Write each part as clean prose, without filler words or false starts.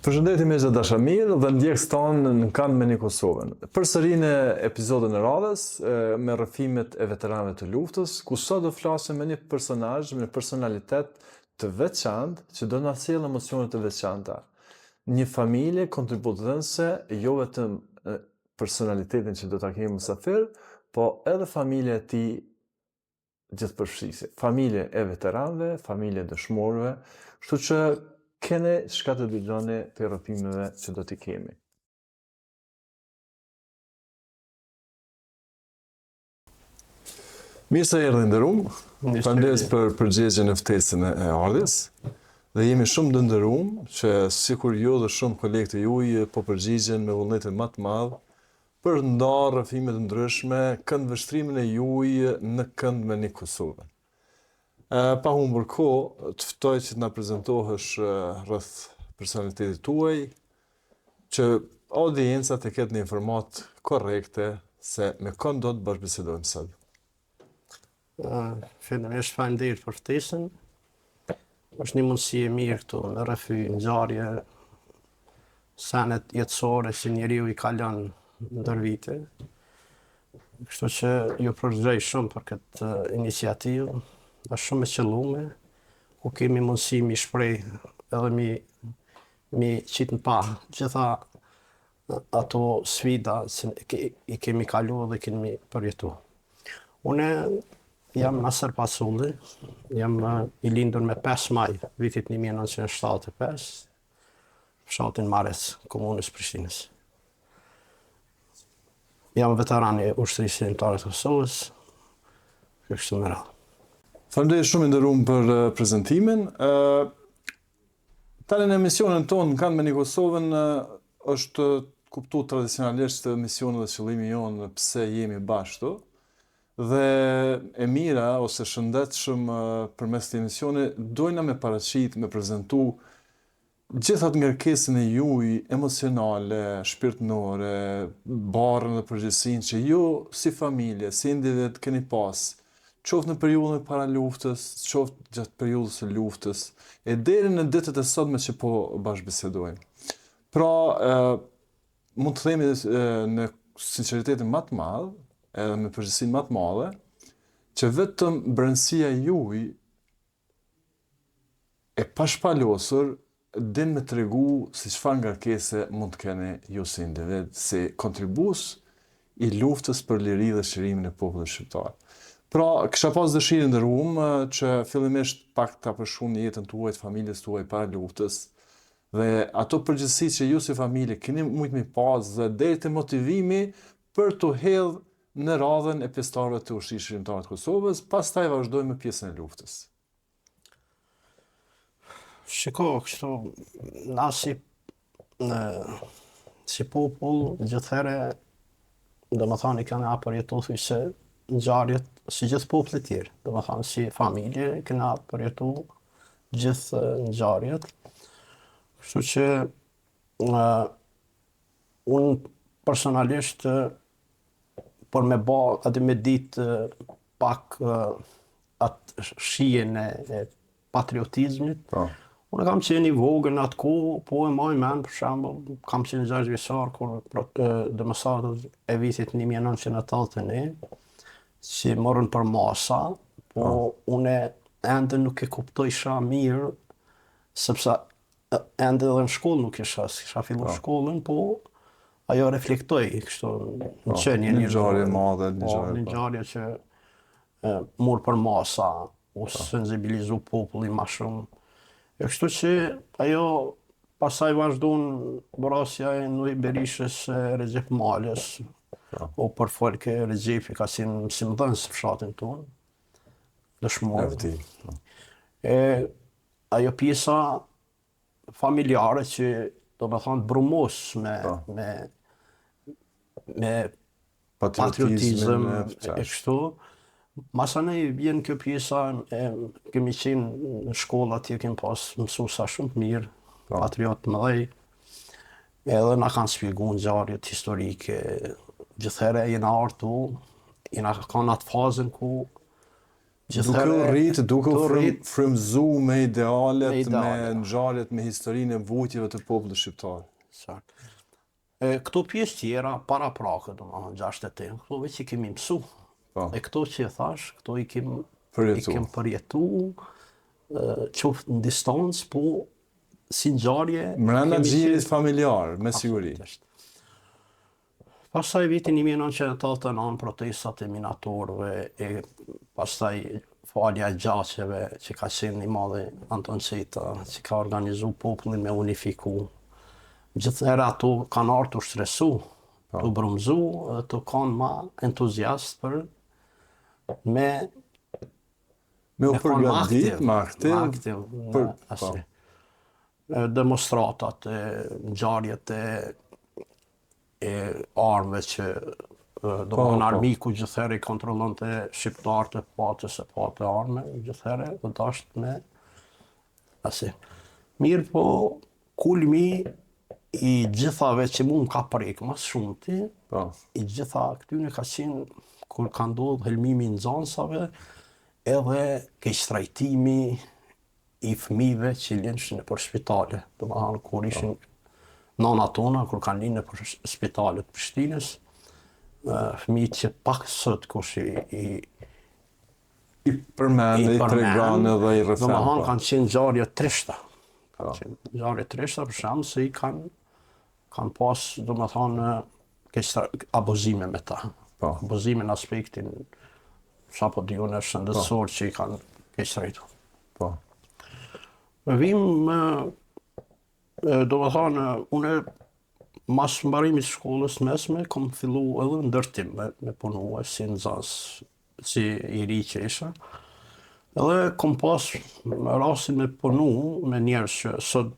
Përshëndetje me gjithë dashamir dhe ndjekës tonë në kanë me një Kosovën. Përsëri në episodën e radhës me rrëfimet e veteranëve të luftës, ku sot do flasim me një personazh, me një personalitet të veçantë që do na sjellë emocione të veçanta. Një familje kontributëse, jo vetëm personalitetin që do ta kemi mysafir, po edhe familja e tij gjithëpërfshirëse. Familje e veteranëve, familje e dëshmorëve, kështu që kene çka të dëgjoni për rrëfimeve që do t'i kemi. Mirë se erdhi nderuam. Faleminderit për përgjigjen e ftesën e ardhes. Dhe jemi shumë të nderuam që sikur ju dhe shumë kolegë të juaj po përgjigjen me vullnetin më të madh për ndarë rrëfime të ndryshme, këndvështrimin e juaj në kënd me një Kosovë. Pa humbur kohë, të ftoj që të na prezantohesh rreth personalitetit tuaj, që audienca të ketë një informat korrekte se me kënd do të bashkëbisedojmë sot. Fillimisht faleminderit për ftesën. Është një mundësi e mirë këtu në rrëfy ngjarje senet jetësore që njeriu i kalon ndër vite. Kështu që ju përgjegjoj shumë për këtë iniciativë. Është shumë e qëllume, ku kemi mundësi mi shprej edhe mi qitë në pa gjitha ato sfida që i kemi kalu dhe kemi përjetu. Une jam Nasër Pasulli, jam i lindur me 5 maj, vitit 1975, fshatin Marec, komunës Prishtinës. Jam veteran i ushtrisë shqiptare të Kosovës, kështu me radhë. Faleminderit shumë i nderuar për prezantimin. Tani në emisionin tonë kanë me një Kosovën është kuptuar tradicionalisht misioni dhe qëllimi jonë pse jemi bashkë. Dhe e mira ose shëndetshëm përmes këtij emisioni dojna me paraqit, me prezantu gjithat ngarkesën e juaj emocionale, shpirtërore, barrën dhe përgjegjësinë që ju si familje, si individ keni pas, qoftë në periudhën e para luftës, qoftë gjatë periudhës së luftës, e deri në ditët e sotme që po bashkëbisedojmë. Pra, mund të themi në sinqeritetin më të madh, edhe me përgjegjësinë më të madhe, që vetëm brendësia juaj e pashpalosur din me tregu si çfarë ngarkese mund të keni ju si individ, si kontribues i luftës për liri dhe çlirimin e popullit shqiptar. Pra, kisha pas dëshirë nderuam që fillimisht pak ta përshkruani jetën tuaj, të familjes tuaj para luftës, dhe ato përgjegjësi që ju si familje keni mujt me pas dhe deri te motivimi për të hedhur në radhën e pjesëtarëve të ushtrisë shqiptare të Kosovës, pastaj vazhdojmë me pjesën e luftës. Shiko, kështu, na si popull, gjithherë, domethënë i kanë përjetuar se ngjarjet si gjithë popullit tjerë, domethënë si familje kena përjetu gjithë ngjarjet. Kështu që unë personalisht për me ba atë me ditë pak atë shijen e patriotizmit. Unë kam qenë i vogël atë kohë, po e maj mend për shembull, kam qenë 6 vjeçar kur demonstratët e vitit 1981 që morën për masa, po une ende nuk e kuptojsha mirë, sepse ende edhe në shkollë nuk kisha fillu shkollën, po ajo reflektoj kështu në qenie një ngjarje madhe, një ngjarje që morë për masa, u sensibilizu populli më shumë. E kështu që ajo pasaj vazhdon vrasja e Nuhi Berishës, Recep Malës, o për folke Recepi ka si mëdhënës fshatin tonë, dëshmorë. Ajo pjesa familjare që do me thonë brumos me patriotizm e kështu. Masanej vjen kjo pjesa, kemi qenë në shkolla atje, kemi pas mësuesa shumë të mirë, patriot mëdhej, edhe na kanë shpjegu ngjarjet historike. Gjithherë jena artu, jena kanë atë fazën ku Duke u rritë, duke u rrit frymzu me idealet, me ideale. ngjarjet, me historinë e vujtjeve të popullit shqiptar. Sakt. Këto pjesë tjera, para prake, domethënë 68, këto veç i kemi mësu. Po, E këto që e thash, këto i kem përjetu. përjetu, qoftë në distancë, po si ngjarje Mbrana kemi xhirit qenë- familjar, me siguri. Absolutisht. Pastaj vitin 1989 protestat e minatorëve e pastaj falja e gjaqeve që ka qenë i madhe Anton Çeta, që ka organizu popullin me unifiku. Gjithëherë ato kanë ardhur të stresu, të brumzu, të kanë ma entuziast për me Me u me kanë ma përgatit, aktiv, ma aktiv, ma aktiv, për- në asi. Demonstratat, ngjarjet e armëve që do Po, në armiku gjithherë i kontrollonte shqiptarët e patës e patë arme, gjithherë do dashtë me asi. Mirë po, kulmi i gjithave që mu më ka prejkë mas shumëti, po, i gjitha këtyne ka qenë kur ka ndodhë helmimi në nxansave edhe keqtrajtimi i fëmijëve që linshin për shpitale. Do më hanë kur ishin nana tona, kur kanë linë për spitalet Prishtinës, fëmijët që pak sot kush i përmend, i tregon edhe i do më rrëfen. hanë Po. kanë qenë ngjarje trishta. Po. Kanë qenë ngjarje trishta për shkak se i kanë pas, do më thonë, abuzime me ta. Po. Abuzime në aspektin sa po diun e shëndetësor që i kanë keqtrajtu. Po. Vim, do më thonë, une mas mbarimit të shkollës mesme, kom fillu edhe ndërtim me punu si nxans, si i ri që isha. Edhe kom pas rastin me punu me njerëz që sot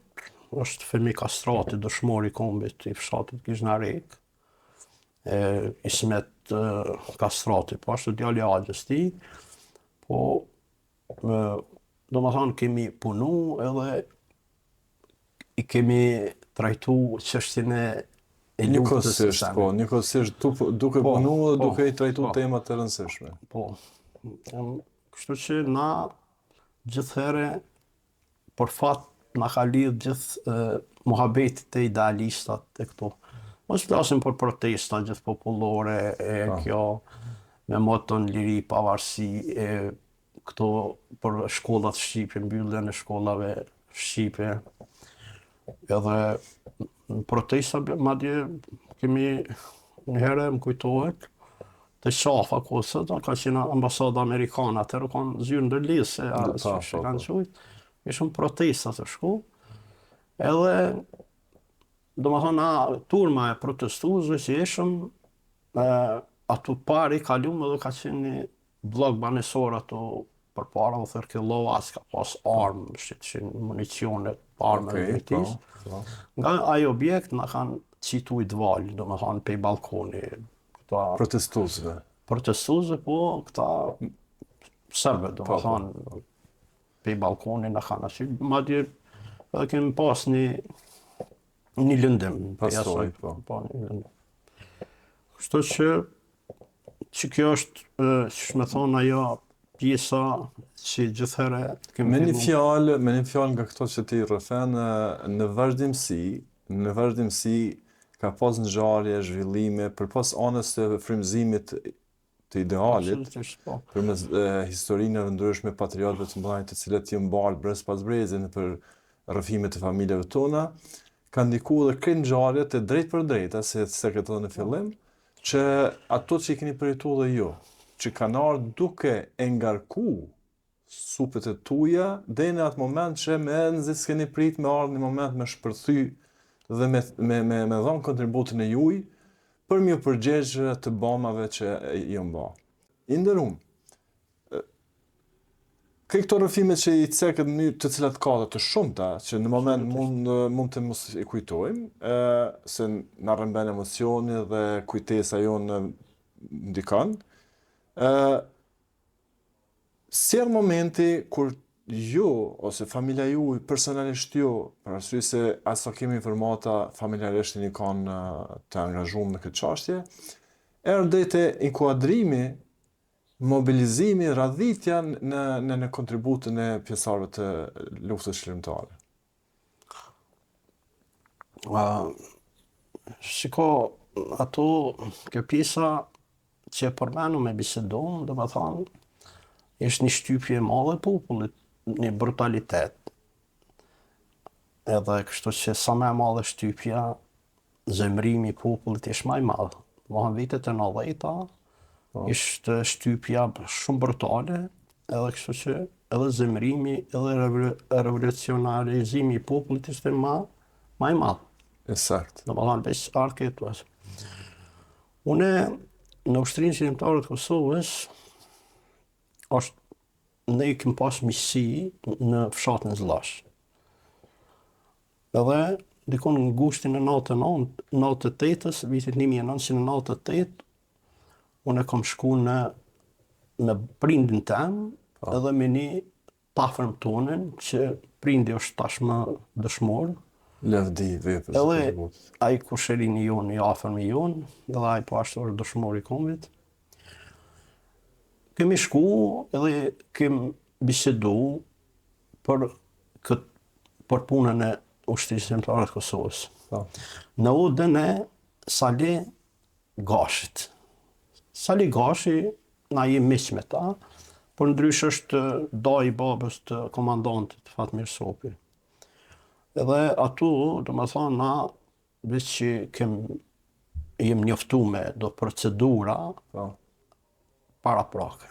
është Femi Kastrati, dëshmori i kombit i fshatit Kizhnarek, Ismet Kastrati, po ashtu djali i Agjes ti, po do më thonë kemi punu edhe i kemi trajtu çështjen e luftës së Njëkohësisht, po, njëkohësisht duke Po, punu dhe po, duke i trajtu po. temat të rëndësishme. Po, kështu që na gjithherë për fat na ka lidh gjithë mohabetit e idealistat e këtu. Mos flasim për protesta gjithë popullore e kjo me moton liri, pavarësi e këto për shkollat shqipe, mbylljen e shkollave shqipe. Edhe në protesta madje kemi një herë më kujtohet të qafa kosët, ka qenë ambasada amerikane, atëherë kanë zyrë ndërlidhës se kanë qujtë, ishëm protesta të shku, edhe do më thonë turma e protestuesve që ishëm, atu pari kalum edhe ka qenë një blok banesor ato për para, dhe thërë kilo as ka pas armë, shqitëshin municionet, armë e vëjtis. Nga ai objekt na kanë citu i dvalë, do më thonë pej balkoni, Protestuesve. protestuesve, po këta sërbë, do më thonë, pej balkoni na kanë asyl. Madje edhe kemi pas një lëndim. Pasoj, po. Po, një lëndim. Kështu që kjo është, që me thonë ajo pjesa që gjithherë kemi Me një fjalë nga këto që ti rrëfen, në vazhdimsi ka pas ngjarje, zhvillime, përpas anës të frymëzimit të idealit, absolutisht, po. përmes historinëve ndryshme patriotëve të mëdhenj të cilët janë mbalë brez pas brezi për rrëfimet e familjeve tona, ka ndikuar edhe krejt ngjarjet e drejt për drejta, se këtë thënë në fillim, që ato që i keni përjetuar dhe ju, që kanë ardhur duke e ngarku supet e tuja, deri në atë moment që me nxit s'keni prit me ardhur një moment me shpërthy dhe me dhënë kontributin e juaj për mjë përgjegjë të bomave që janë bë. I nderuam. Këto rrëfime që i cekët në të cilat ka të shumta, që në moment mund të mos i kujtojmë, se na rrëmben emocioni dhe kujtesa jonë ndikon. Sjell momenti kur ju, ose familja juaj, personalisht ju, për arsye se aso kemi informata familjarisht një kanë të angazhuar në këtë çështje, erdhi te inkuadrimi mobilizimi, radhitja në kontributin e pjesëtarëve të luftës shërimtare? Shiko, ato, kjo pjesa që e përmenu me bisedu, dhe me thonë, ishtë një shtypje e madhe e popullit, një brutalitet. Edhe kështu që sa me madhe shtypja, zemrimi i popullit ishtë maj madhe. Më vitet e 90-ta, ishte shtypja shumë brutale, edhe kështu që edhe zemrimi, edhe revolucionarizimi i popullit ishte maj madhe. Eksakt. Në më dhanë besh arke e tuas. Une, në Ushtrinë Qërimtare të Kosovës, ne i kem pas misi në fshatin Zllash. Edhe, dikon në gushtin e 98-ës, vitit 1998, unë e kom shku në prindin tem, edhe me një pafërm tonin, që prindi është tashmë dëshmor. Levdi, vepër. Edhe ai kusherini jonë, i afërmi jonë, dhe ai po ashtu është dëshmor i kombit. Kemi shku edhe kem bisedu për punën e Ushtrisë Qërimtare të Kosovës. Në udhën e Sali Gashit. Sali Gashi, na jem miq me ta, por ndrysh është dai i babës të komandantit Fatmir Sopi. Edhe atu, do me thonë, na veç që jem njoftu me do procedura para prake.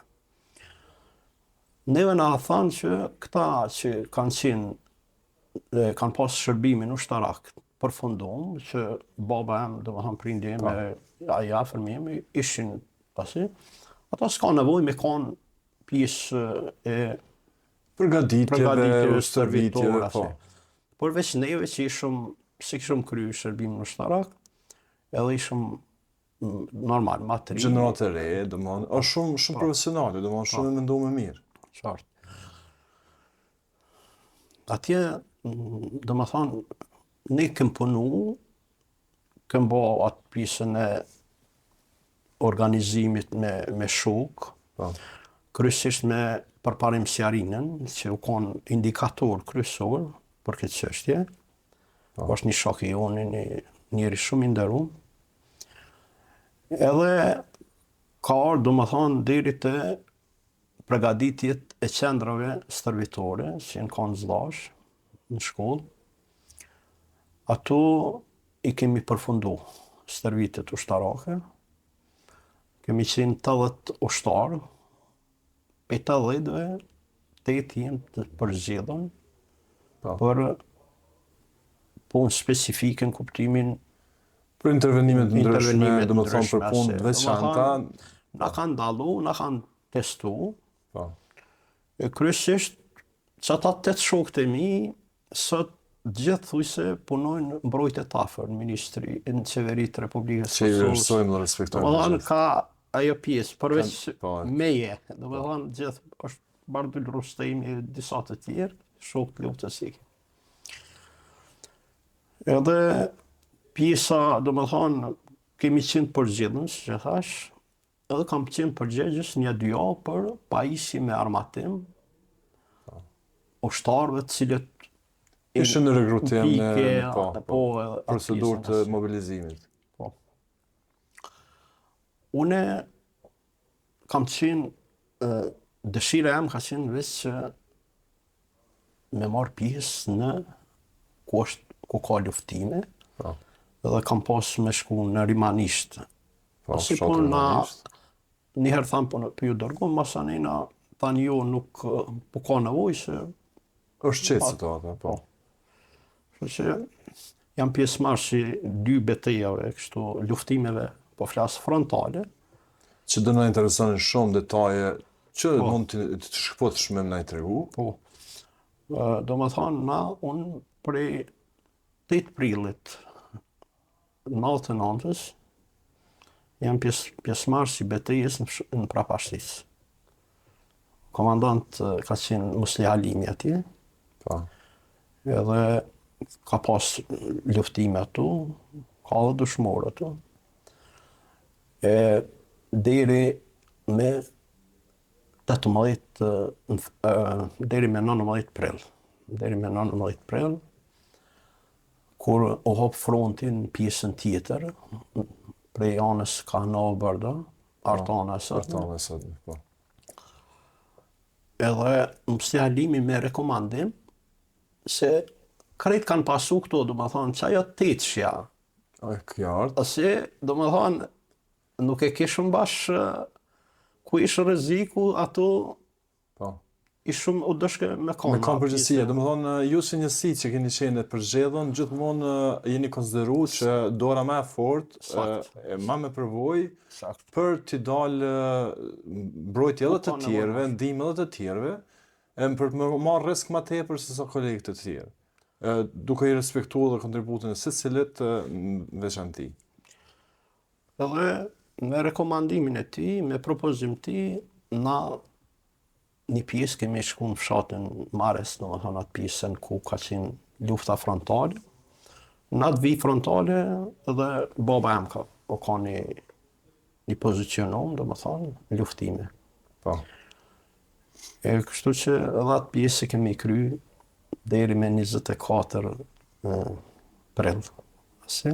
Neve na thanë që këta që kanë pas shërbimin ushtarak përfundum, që baba em, do me thonë prindi em, ai afërmi em, ishin pasi, ata s'ka nevojë me kanë pjesë e përgatitjeve, servitore, por veç neve që si kishëm kry shërbimin ushtarak, edhe ishëm normal, matri. Gjenerat e re, është shumë profesionale, shumë e mendu me mirë. Qartë. Atje, do me thonë, ne kem punu, kem bo atë pjesën e organizimit me shok, kryesisht me përparim sjarinën, që u konë indikator kryesor për këtë çështje. Është një shok i jonë, njëri shumë i nderuar. Edhe ka ardhur, do me thonë, deri te përgatitjet e qendrave stërvitore, që në kanë Zllash, në shkollë. Ato i kemi përfundu stërvitjet ushtarake. Kemi qenë 80 ushtarë, pe 80-ve, 8 jenë të përzgjedhën për punë specifike në kuptimin për intervenimet ndryshme, do me thonë për punë të veçanta. Na kanë dallu, na kanë testu. Kryesisht, që ata 8 shokët e mi, sot gjithë thujse punojnë mbrojtje të afër në Ministri, në Qeveritë Republikës Kosovës. Që i vlerësojmë dhe respektojmë. Do me thonë ka ajo pjesë, përveç meje, do me thonë gjithë është Bardul Rustemi e disa të tjerë, shokët luftës iki. Edhe pjesa, do me thonë, kemi qenë përgjithënës, që thash, edhe kam qenë përgjegjës një 2 javë për pajisje me armatim, ushtarëve të cilët ishte në rekrutim në procedurë të mobilizimit. Une kam qenë, dëshira jam ka qenë veç që me marrë pjesë në ku ka luftime, edhe kam pas me shku në Rimanisht. Si po njëherë thamë për ju dërgojmë, masanina thanë jo nuk po ka nevojë se është qetë situata, po. Që jam pjesëmarrës i 2 betejave, kështu luftimeve, po flasë frontale. Që do na interesonin shumë detaje, që mund të shkëputshme më na i tregu. Po. Do me thonë, unë prej 8 prillit 99-ës, jam pjesëmarrës i betejës në Prapashtis. Komandant ka qenë Musli Halimi atje. Edhe ka pas luftime atu, ka dhe dëshmorë atu. Deri me 18 deri me 19 prill. Deri me 19 prill, kur u hop frontin pjesën tjetër, prej anës Kahnau-Bërda, Artana sot. Artana sot, po. Edhe më sjalimi me rekomandim se krejt kanë pasu këto, do më thonë, që ajo tetëshja. Qartë. Ase, do më thonë, nuk e kishëm bash ku ishë rreziku, ato Po. ishëm u dëshke me kanë. Me kanë përgjësia, do më thonë, ju si njësi që keni qenë përzgjedhën, gjithmonë jeni konsideru që dora më e fortë, më me përvojë, për t'i dalë mbrojtje edhe të tjerëve, ndihmë edhe të tjerëve, për të marrë risk më tepër se sa kolegët të tjerë. Duke i respektuar dhe kontributin e secilit në veçanti. Edhe me rekomandimin e tij, me propozim të tij, na një pjesë kemi shku në fshatin Mares, do të thonë atë pjesën ku ka qenë lufta frontale. Në atë vijë frontale edhe baba jam ka një pozicionum, do të thonë, luftime. Po. E kështu që edhe atë pjesë kemi kry deri me 24 prill. Ase?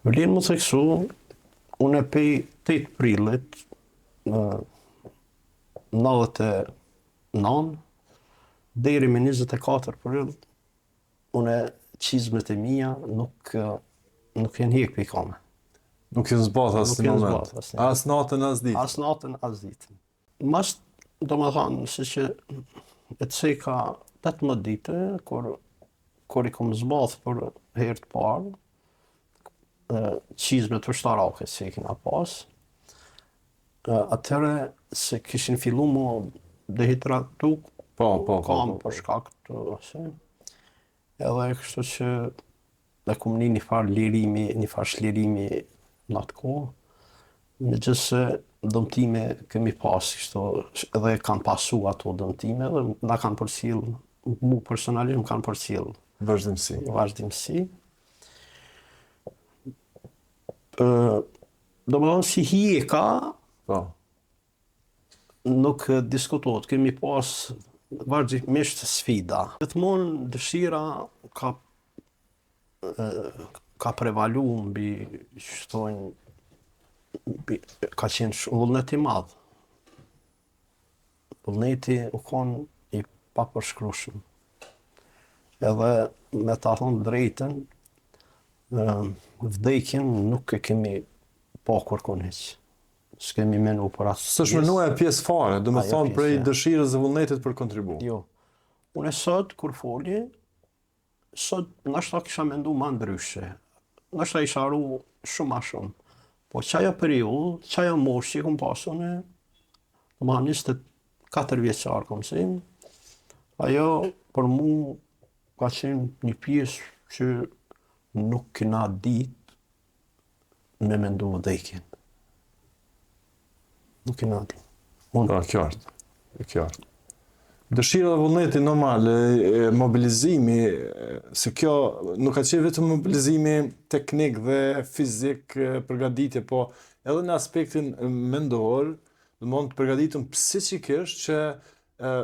Vlen më theksu, unë pej 8 prillit 99 deri me 24 prill, unë qizmet e mia nuk janë hek për i kame. Nuk jenë zbatë asë në moment. Nuk jenë zbatë As natën, as ditën. As natën, as ditën. Mas, do më thonë, se që e të sej ka 18 dite, kur i kom zbath për herë të parë, qizmet ushtarake se i kina pas, atëherë se kishin fillu mu dehidratu kam për shkak të ose. Edhe kështu që dhe kum një farë lirimi, një farë shlirimi në atë kohë, megjithëse dëmtime kemi pas, kështu, edhe kanë pasu ato dëmtime, dhe na kanë përcjell, mu personalisht më kanë përcjell vazhdimsi. Do më thonë si hjeka, nuk diskutohet, kemi pas vazhdimisht sfida. Gjithmonë dëshira ka prevalu mbi, ka qenë vullnet i madh. Vullneti u konë i papërshkrueshëm. Edhe me ta thonë drejtën, vdekjen nuk e kemi pa kërkon hiq. S'kemi menu për atë. S'është menuar pjesë fare, do me thonë prej dëshirës dhe vullnetit për kontribu. Jo. Unë sot, kur foli, sot nashta kisha mendu ma ndryshe. Nashta isha arru shumë ma shumë. Po qaja periud, qaja mosh që i kom pasune, do ma 24 vjeqar kom sin, ajo për mu ka qenë një pjesë që nuk kina dit me mendu vdekjen. Nuk kina dit. Qartë. Dëshira dhe vullneti normal, mobilizimi, se kjo nuk ka qenë vetëm mobilizimi teknik dhe fizik, përgatitje, po edhe në aspektin mendor, do mund të përgatitëm psikikisht që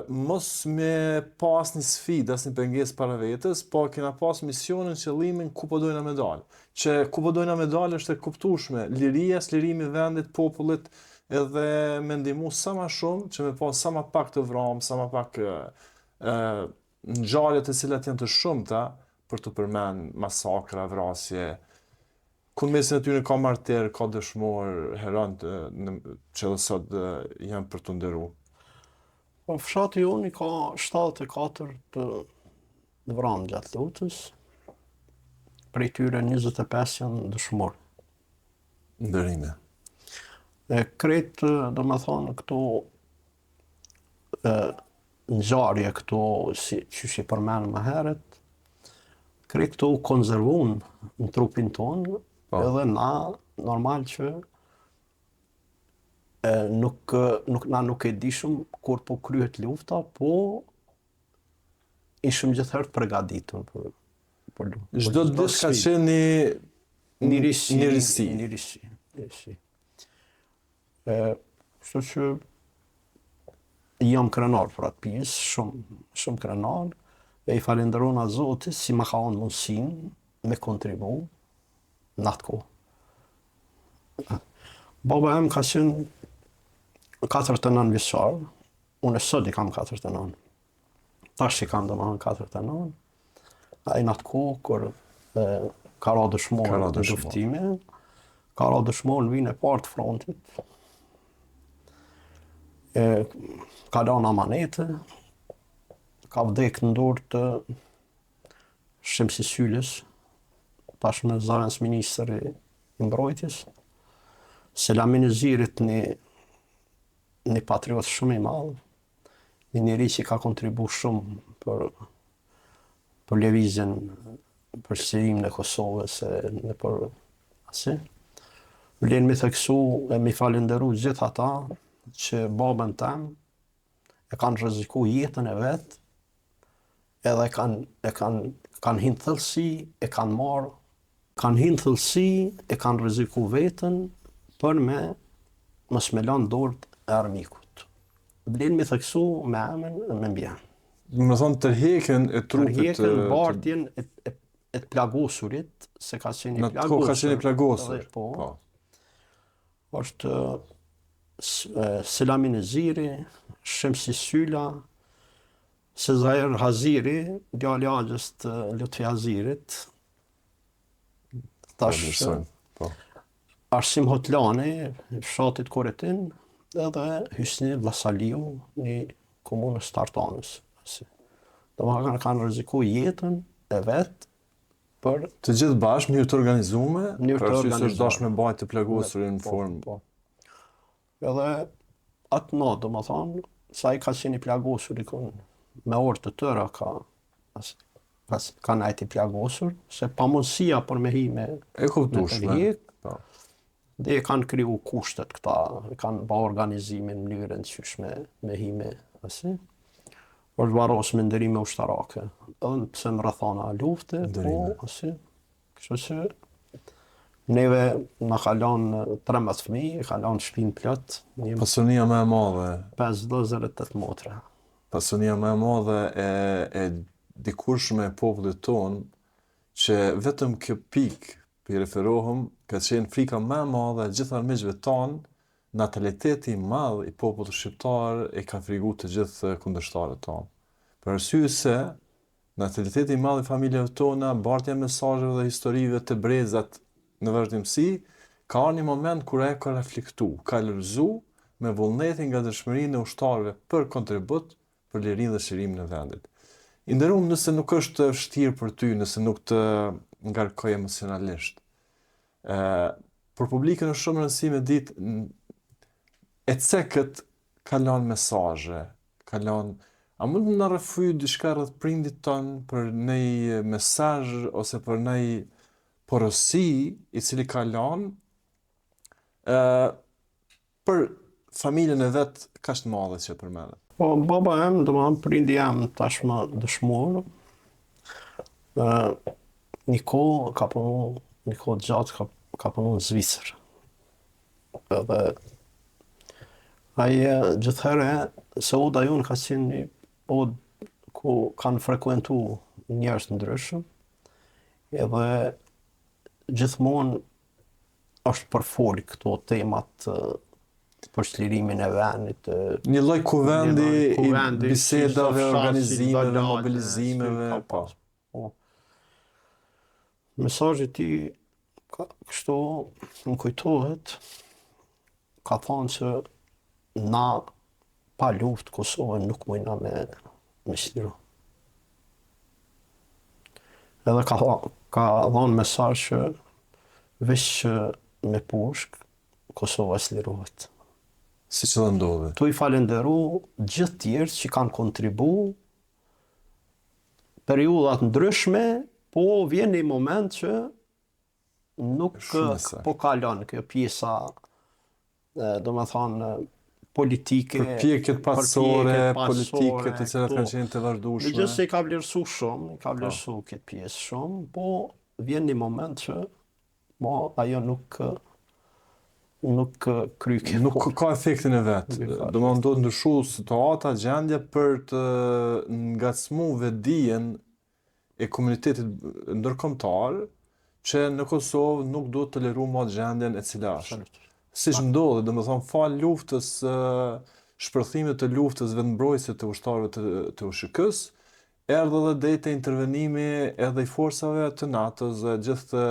mos me pas një sfidë, as një pengesë para vetës, po kena pas misionin, qëllimin ku po dojna me dalë. Që ku po dojna me dalë është e kuptueshme, liria, slirimi vendit, popullit, edhe me ndihmu sa ma shumë, që me pas sa ma pak të vramë, sa ma pak ngjarjet e cilat janë të shumta për të përmend masakra, vrasje. Ku në mesin e tyre ka martir, ka dëshmor, herant që edhe sot janë për të nderuar. Po fshati jonë ka 74 të vranë gjatë lutës, prej tyre 25 janë dëshmor. Ndërime. Kretë, do me thonë, këto ngjarje këto, që shi përmenë më heret, kretë këto u konzervun në trupin tonë, edhe na, normal që na nuk e dishëm kur po kryhet lufta, po ishëm gjithherë të përgatitur për lufta. Çdo ditë ka qenë një risi. Kështu që jam krenar për atë pjesë, shumë krenar, e i falenderona Zotit si ma ka onë mundësinë me kontribu në atë kohë. Baba em ka qenë 49 vjeçar, unë sot i kam 49. Tash i kam domethënë 49. Ai në atë kohë kur ka ra dëshmorë në luftime, ka ra dëshmorë në vinë e parë të frontit. Ka dhënë amanete, ka vdek në dorë të Shemsi Syles, tashmë zëvendës ministër i mbrojtjes. Selamin Zirit një patriot shumë i madh, një njeri që ka kontribu shumë për lëvizjen, për shtirimin e Kosovës në për asi. Vlen me theksu e me falenderu gjithë ata që babën tem e kanë rreziku jetën e vet, edhe kanë hinë thellësi, e kanë marrë, kanë hinë thellësi, e kanë rreziku veten për mos me lanë dorët e armikut. Vlen me theksu me emën e me mbjen. Do të thonë tërheqjen e trupit. Tërheqjen, bartjen e të plagosurit, se ka qenë i plagosur. Ka qenë i plagosur. Po. Është Selamin Ziri, Shemsi Syla, Sezar Haziri, djali Axhës të Lutfi Hazirit. Tash Arsim Hotlani, fshatit Koretin, edhe Hysni Vlasaliu, një komunës Tartanës. Domethënë kanë rreziku jetën e vet për të gjithë bashkë, mënyrë të organizuar, për arsye se është dashur me mbajtë të plagosurin në formë. Po. Edhe atë natë, domethënë, sa i ka qenë i plagosur me orë të tëra ka najt i plagosur, se pa mundësia për me hi me kuptueshme. Dhe kanë kriju kushtet këta, kanë ba organizimin në mënyrën qysh me hi me asi. Është varos me ndërime ushtarake. Edhe pse më rrethana lufte, po asi. Kështu që neve na ka lanë 13 fëmijë, ka lanë shtëpinë plot. Pasunia më e madhe. 5-28 motra. Pasunia më e madhe e dikurshme e popullit ton, që vetëm kjo pikë për i referohëm, ka qenë frika më e madhe e gjithë armiqve tanë, nataliteti i madh i popullit shqiptar e ka frigu të gjithë kundërshtarët tanë. Për arsye se nataliteti i madh i familjeve tona, bartja e mesazheve dhe historive të brezat në vazhdimsi, ka ardhur një moment kur ai ka reflektu, ka lërzu me vullnetin nga dëshmërinë e ushtarëve për kontribut për lirinë dhe shirimin e vendit. I nderuar, nëse nuk është vështirë për ty, nëse nuk të ngarkoj emocionalisht. Për publikën është shumë rëndësi me ditë e cekët ka lanë mesazhe, ka lanë, a mund të na rrëfyj diçka rreth prindit ton për një mesazh ose për një porosi i cili ka lanë për familjen e vet kaq të madhe që përmendet? Po, baba em, domethënë prindi jam tashmë dëshmor. Një kohë ka punu, një kohë gjatë ka punu në Zvicër. Edhe ai gjithherë se oda jonë ka qenë një odë ku kanë frekuentu njerëz të ndryshëm, edhe gjithmonë është përfoli këto temat për çlirimin e vendit. Një lloj kuvendi i bisedave, organizimeve, mobilizimeve, po. Mesazhi i tij kështu më kujtohet, ka thënë se na pa luftë Kosovën nuk mujna me çliru. Edhe ka dhënë mesazh që veç me pushk Kosova çlirohet. Si që dhe ndodhe? Tu i falenderu gjithë tjerë që kanë kontribu periudat ndryshme, po vjen një moment që nuk po kalon kjo pjesa, do me thonë, politike. Përpjekjet pasore, politike të cilat kanë qenë të vazhdueshme. Në gjithë se i ka vlerësu shumë, i ka vlerësu këtë pjesë shumë, po vjen një moment që ajo nuk nuk kry kjo Nuk punë. ka efektin e vet. Domethënë do të ndryshu situata, gjendja për të ngacmu vetdijen e komunitetit ndërkombëtar që në Kosovë nuk duhet të toleruar më gjendjen e cila është. Siç ndodhi, domethënë fal luftës shpërthimit të luftës vendmbrojtëse të ushtarëve të USHK-s, erdhi edhe dete intervenimi edhe i forcave të NATO-s dhe gjithë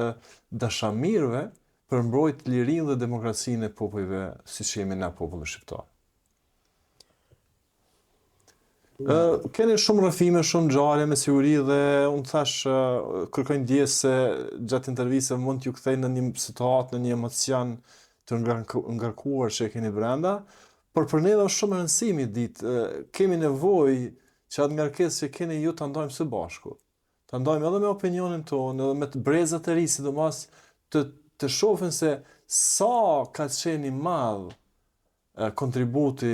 dashamirëve për mbrojtë lirinë dhe demokracinë e popujve siç jemi na populli shqiptar. Keni shumë rrëfime, shumë ngjarje me siguri dhe unë thash kërkoj ndjes se gjatë intervistës mund t'ju kthej në një situatë, në një emocion të ngarkuar që e keni brenda, por për ne është shumë e rëndësishme ditë, kemi nevojë që atë ngarkesë që keni ju ta ndajmë së bashku. Ta ndajmë edhe me opinionin tonë, edhe me të brezat e ri, sidomos të shohin se sa ka qenë i madh kontributi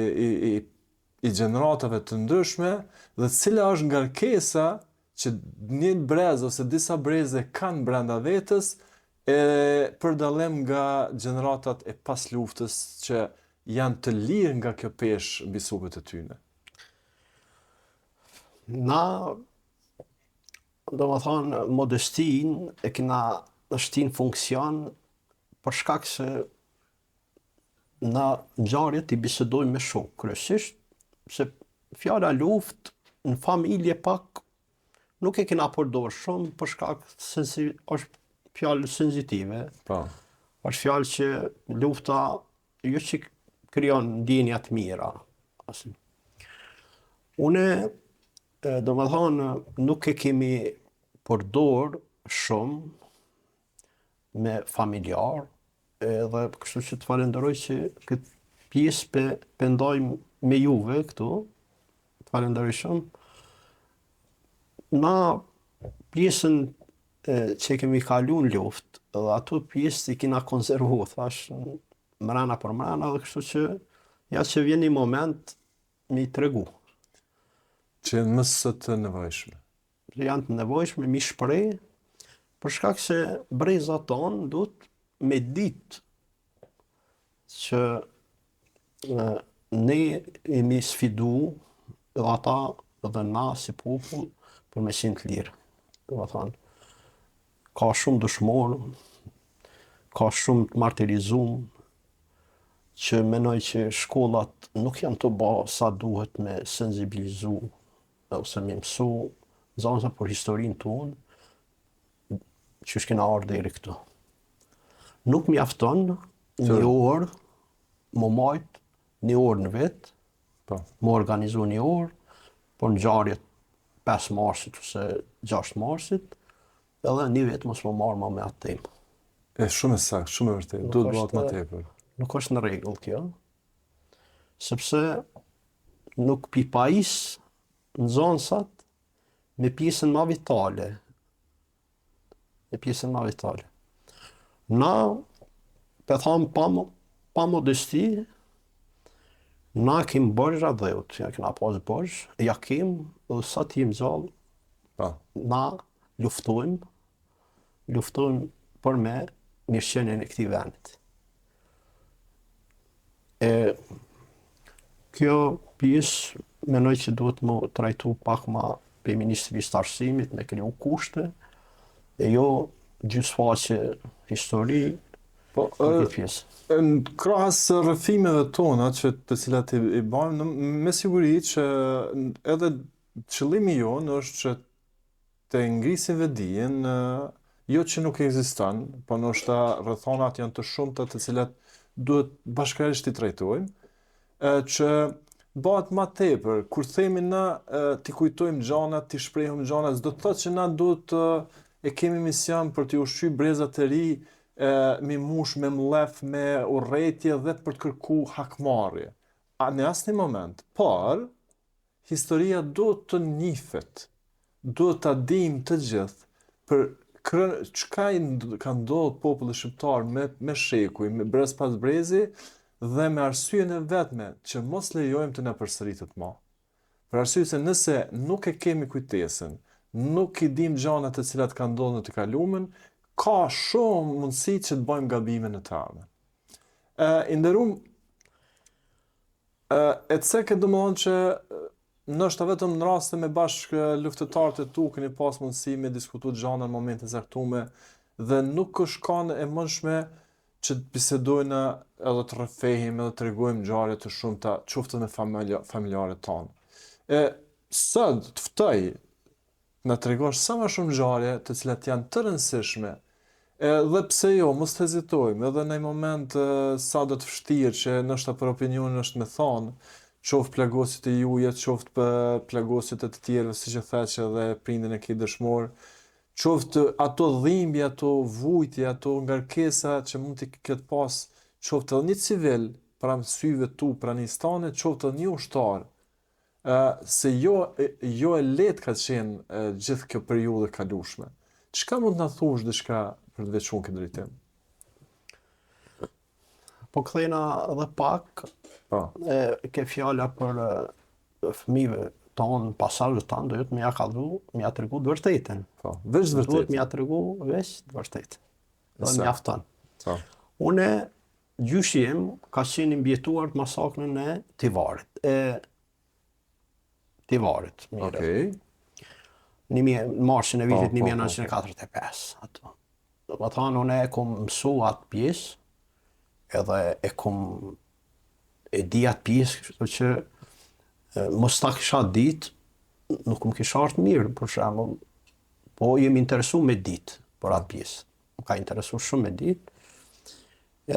i gjeneratave të ndryshme dhe cila është ngarkesa që një brez ose disa breze kanë brenda vetës për dallim nga gjeneratat e pas luftës që janë të lirë nga kjo peshë mbi supet e tyre. Na, do më thonë, modestin e kina shtin funksion për shkak se na ngjarjet i bisedojmë me shok, kryesisht se fjala luftë në familje pak nuk e kena përdorur shumë për shkak se është fjalë senzitive. Po. Është fjalë që lufta jo që krijon ndjenja të mira. Une, do më thonë, nuk e kemi përdor shumë me familjar, edhe kështu që të falenderoj që këtë pjesë pendojmë me juve këtu, të falenderoj shumë. Na pjesën që kemi kalu në luftë, edhe ato pjesë i kina konservu, thash, mrena për mrena, dhe kështu që ja që vjen një moment me i tregu. Që janë mësë të nevojshme. Janë të nevojshme, mi shprej, për shkak se brezat tonë duhet me ditë që ne jemi sfidu edhe ata edhe na si popull për me qenë të lirë. Do të thonë, ka shumë dëshmorë, ka shumë të martirizuar, që menoj që shkollat nuk janë të ba sa duhet me sensibilizu ose me mësu zonësa për historinë tonë, që shkena orë deri këtu. Nuk mjafton një orë, më majtë një orë në vetë, më organizu një orë, por në ngjarjet 5 marsit ose 6 marsit, edhe një vetë mos më marrë ma me atë temë. Shumë e saktë, shumë e vërtetë, duhet bëhet më tepër. Nuk është në rregull kjo, sepse nuk pi pajis në zonësat me pjesën ma vitale. Na, për thamë pa modesti, na kem bërgja dheut, ja kena pas bërgj, ja kem, dhe sa t'jem gjallë, na luftojmë për me mirëqenien e këtij vendit. Kjo pjesë menoj që duhet më trajtu pak ma për Ministrisë të Arsimit, me kriju kushte, e jo gjysfaqe histori për këtë pjesë. Në krahas rrëfimeve tona të cilat i bëjmë, me siguri që edhe qëllimi jonë është që të ngrisim vetdijen, jo që nuk ekziston, po ndoshta rrethonat janë të shumta të cilat duhet bashkërisht i trajtojmë, që bëhet më tepër, kur themi na t'i kujtojmë gjanat, t'i shprehim gjanat, s'do të thotë që na duhet e kemi mision për t'i ushqyer brezat e ri, me mush, me mllef, me urrëtie dhe për të kërku hakmarrje. Në asnjë moment, por historia duhet të njihet, duhet ta dimë të gjithë për çka ka ndodhur popullit shqiptar me shekuj, me brez pas brezi dhe me arsyeën e vetme që mos lejojmë të na përsëritet më. Për arsye se nëse nuk e kemi kujtesën, nuk i dim gjanat të cilat kanë ndodhur në të kalumen, ka shumë mundësi që të bëjmë gabime në të ardhmen. I nderuam, e ceke do më thonë që ndoshta vetëm në raste me bashkë luftëtarët e tu keni pas mundësi me diskutu gjana në momente caktume dhe nuk është kanë e mundshme që të bisedojnë edhe të rrëfehim edhe të tregojmë ngjarje të shumta qoftë me familjarët tanë. Sot të ftoj na tregosh sa më shumë ngjarje të cilat janë të rëndësishme. Dhe pse jo, mos të hezitojmë, edhe në një moment sa do të vështirë që ndoshta për opinionin është me thonë, qoftë plagosit e juja, qoftë për plagosit e të tjerë, siç e thash edhe prindin e këtij dëshmor, qoftë ato dhimbje, ato vujtje, ato ngarkesa që mund të ketë pas, qoftë edhe një civil pranë syve tu, pranë stane, qoftë edhe një ushtar, se jo e lehtë ka qenë gjithë kjo periudhë e kalueshme. Çka mund të na thuash diçka për të veçuar këtë drejtim? Po kthejna edhe pak, ke fjala për fëmijëve tonë, pasazhet tonë, do jetë me ja kallu, me ja tregu të vërtetën. Po, veç të Duhet vërtetën. me ja tregu veç të vërtetën. Dhe Sa? mjafton. Po. Une, gjyshi im ka qenë mbjetuar të masakrën e Tivarit. Tivarit, mire. Okej. Në marshin e vitit Po, po, 1945. Ato. Do më thonë, une e kom mësu atë pjesë, edhe e di atë pjesë, kështu që mos ta kisha ditë, nuk më kisha ardhur mirë, për shembull, po jemi interesu me ditë për atë pjesë. Më ka interesu shumë me ditë,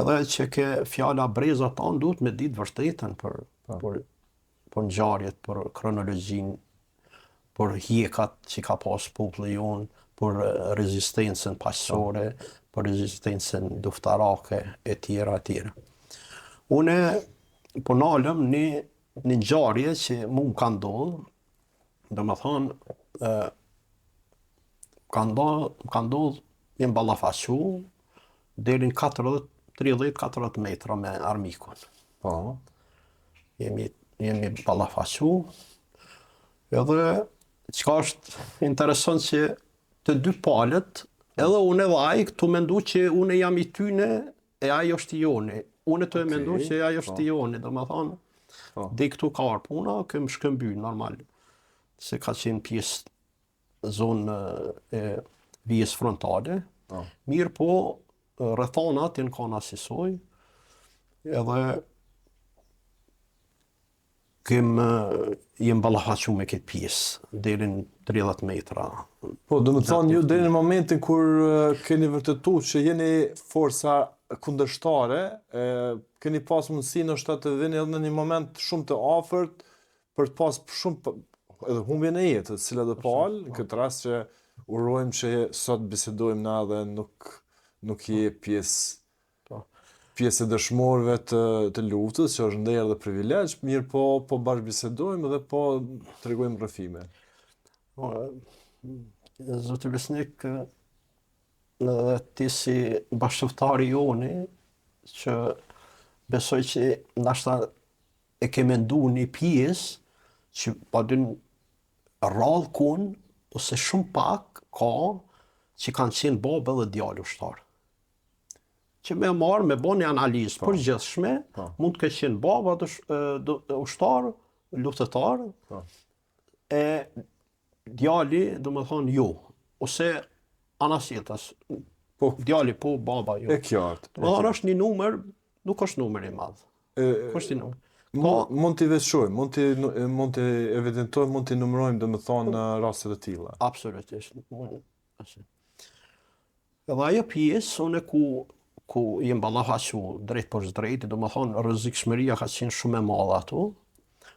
edhe që ke fjala breza tonë duhet me ditë vërtetën për ngjarjet, për kronologjinë, për hjekat që ka pas populli jonë, për rezistencën paqësore, për rezistencën luftarake, e tjera, e tjera. Une, po nalëm një ngjarje që mu më ka ndodhë, do më thonë, ka ndodhë, jem ballafaqu, deri në 30-40 metra me armikun. Po. Jemi ballafaqu, edhe çka është interesant që të dy palët, edhe unë edhe ai këtu mendu që unë jam i tyne e ai është i joni. Unë të mendu që ai është i joni, do më thonë, dhe këtu ka arë puna, këm shkëmby, normal. Se ka qenë pjesë zonë e vijës frontale. Mirë po, rrethonat janë kanë asisoj, edhe jem ballafaqu me këtë pjesë, deri në 30 metra. Po, do të thonë ju deri në momentin kur keni vërtetuar që jeni forca kundërshtare, keni pas mundësi ndoshta të vini edhe në një moment shumë të afërt për të pas shumë edhe humbjen e jetës, cila do palë, në këtë rast që urojmë që sot bisedojmë na dhe nuk je pjesë e dëshmorëve të luftës, që është nder dhe privilegj, mirë po bashkëbisedojmë dhe po tregojmë rrëfime. Zoti Besnik, edhe ti si bashkëftari joni, që besoj që ndoshta e ke mendu një pjesë që pa dyn rrallë kun, ose shumë pak ka që kanë qenë babë dhe djalë ushtar. Që me marë, me bo një analizë përgjithshme, mund të ke qenë baba ushtar, luftëtar, e djali, do më thonë, jo, ose anasjetas, djali po, baba jo. E qartë. Do më thonë, është një numër, nuk është numër i madhë. është një numër. Mund t'i veçojmë, mund t'i evidentojmë, mund t'i numërojmë, do më thonë, në rastet e tilla. Absolutisht. Edhe ajo pjesë, unë ku jem ballafaqu drejt për drejt, do më thonë, rrezikshmëria ka qenë shumë e madhe ato,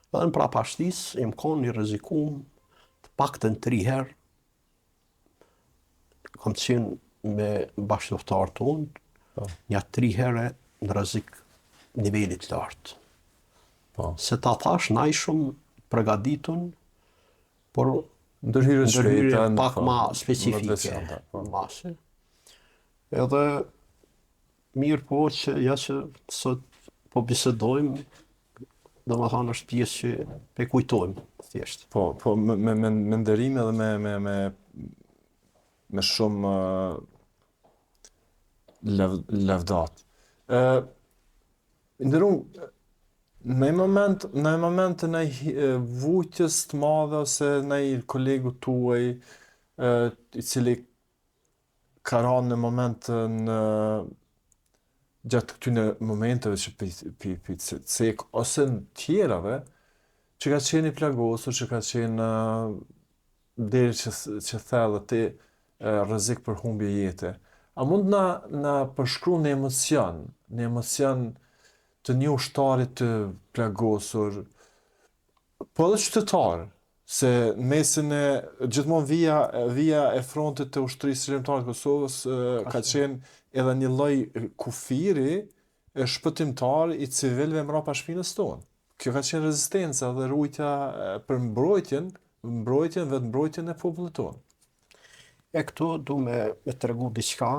edhe në prapashtisë jem konë një rrezikum të paktën 3 herë, kam qenë me bashkëftarët tonë, një 3 herë në rrezik nivelit lartë. Se ta thash, na ishëm përgatitun për ndërhyrje pak ma specifike. Mase. Edhe mirë po që ja që sot po bisedojmë, do më thonë është pjesë që pe kujtojmë, thjesht. Po, me nderim edhe me shumë lavdat. Ndërrum, në një moment të vujtjes të madhe ose në kolegu tuaj i cili ka rënë në moment në gjatë këtyre momenteve që pi cek ose në tjerave që ka qenë i plagosur, që ka qenë deri që thellë ti rrezik për humbje jete. A mund na përshkruan në emocion të një ushtarit të plagosur, po edhe qytetar, se në mesin e gjithmonë vija e frontit të ushtrisë shërbimtare të Kosovës ka qenë edhe një lloj kufiri e shpëtimtar i civilëve mbrapa shpinës tonë. Kjo ka qenë rezistenca dhe rujtja për mbrojtjen e popullit tonë. E këtu du me tregu diçka.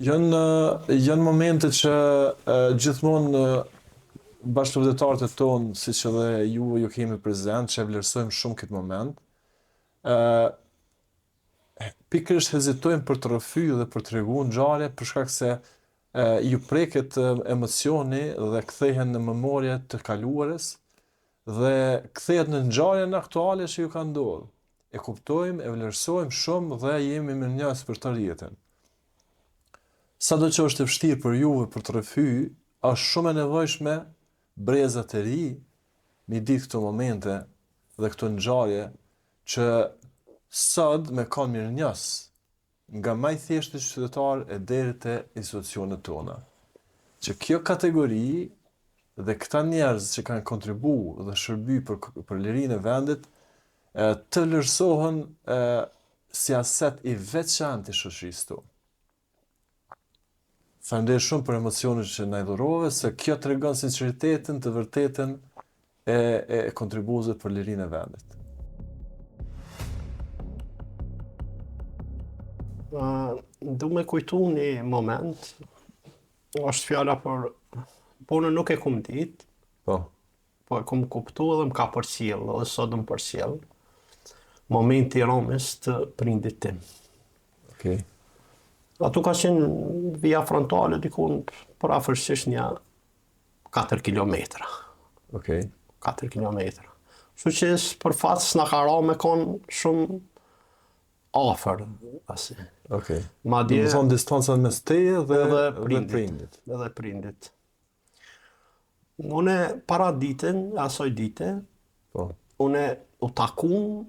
Janë momente që gjithmonë bashkëpunëtorët e tonë, siç edhe ju kemi prezent, që e vlerësojmë shumë këtë moment, pikërisht hezitojmë për të rrëfyer dhe për të treguar ngjarje për shkak se ju preket emocioni dhe kthehen në memorie të kaluarës dhe kthehet në ngjarjen aktuale që ju ka ndodhur. E kuptojmë, e vlerësojmë shumë dhe jemi mirënjohës për të rjetën. Sado që është e vështirë për juve për të rrëfyer, është shumë e nevojshme brezat e ri mi ditë këto momente dhe këto ngjarje që sot me kanë mirënjohës nga më i thjeshtë qytetar e deri te institucionet tona. Që kjo kategori dhe këta njerëz që kanë kontribuar dhe shërby për lirinë e vendit të vlerësohen si aset i veçantë i shoqërisë tonë. Faleminderit shumë për emocionet që na i dhurove, se kjo tregon sinqeritetin, të vërtetën e kontribuesve për lirinë e vendit. Du me kujtu një moment, është fjala për punën nuk e kum ditë, Po. po e kum kuptu edhe më ka përcjell, edhe sot më përcjell. Momenti i rëmës të prindit tim. Okej. Ato ka qenë vija frontale dikun për afërsisht një 4 kilometra. Okej. 4 kilometra. Kështu që për fat s'na ka ra me konë shumë afër. Okej. Madje Do të thonë distanca mes teje dhe prindit. Edhe prindit. Unë para ditën, asoj dite, Po. unë u takum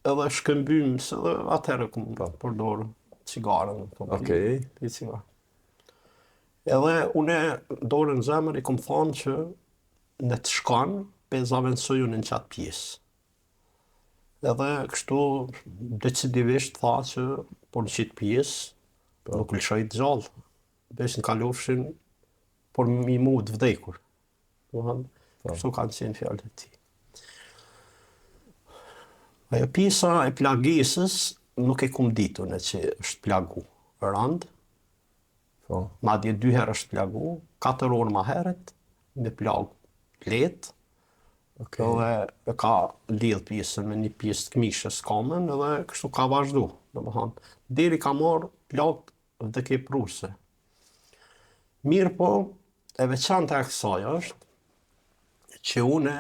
edhe shkëmbym, se edhe atëherë kum përdor cigarën. Okej. Pi cigarë. Edhe unë dorën zemër i kom thonë që në të shkan, pe zavendësoj unë në qatë pjesë. Edhe kështu decidivisht tha që por në qitë pjesë nuk lëshoj të gjallë. Besh në kalofshin por mi mu të vdekur. Kështu kanë qenë fjallë të ti. Ajo pjesa e plagesës nuk e kum ditu në që është plagu rëndë. Po. Madje 2 herë është plagu, 4 orë ma heret, me plagë letë. Okej. Edhe e ka lidh pjesën me një pjesë të këmishës kamën edhe kështu ka vazhdu. Domethënë, deri ka marrë plagë vdekjepruse. Mirë po, e veçanta e kësaj është që une